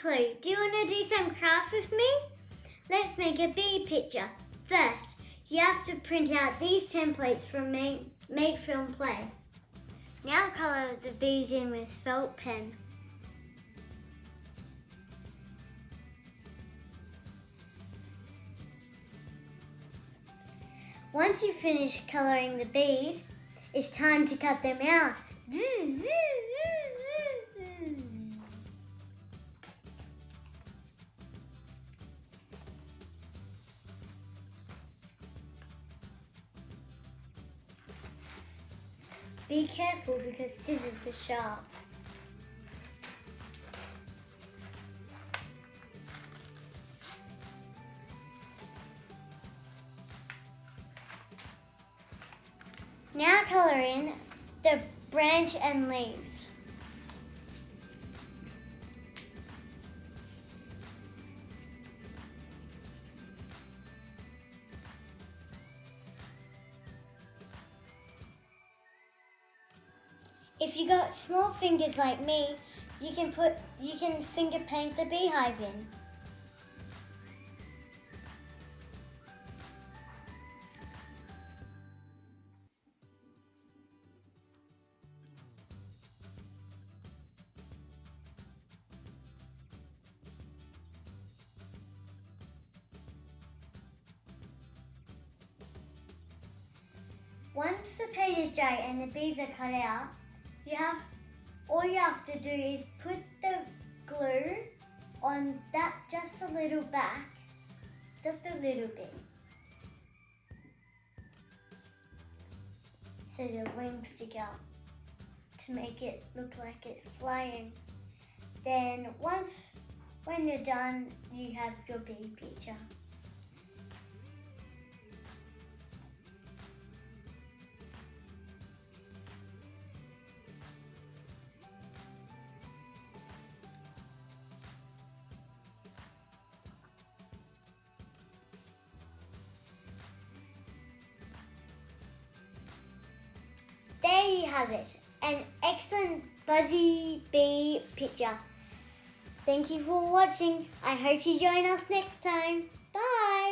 clue. Do you want to do some crafts with me? Let's make a bee picture. First, you have to print out these templates from Make Film Play. Now colour the bees in with felt pen. Once you finish colouring the bees, it's time to cut them out. Be careful because scissors are sharp. Now colour in the branch and leaves. If you got small fingers like me, you can finger paint the beehive in. Once the paint is dry and the bees are cut out, all you have to do is put the glue on that just a little back, just a little bit, so the wings stick out to make it look like it's flying. Then when you're done, you have your bee picture. There you have it, an excellent buzzy bee picture. Thank you for watching. I hope you join us next time. Bye!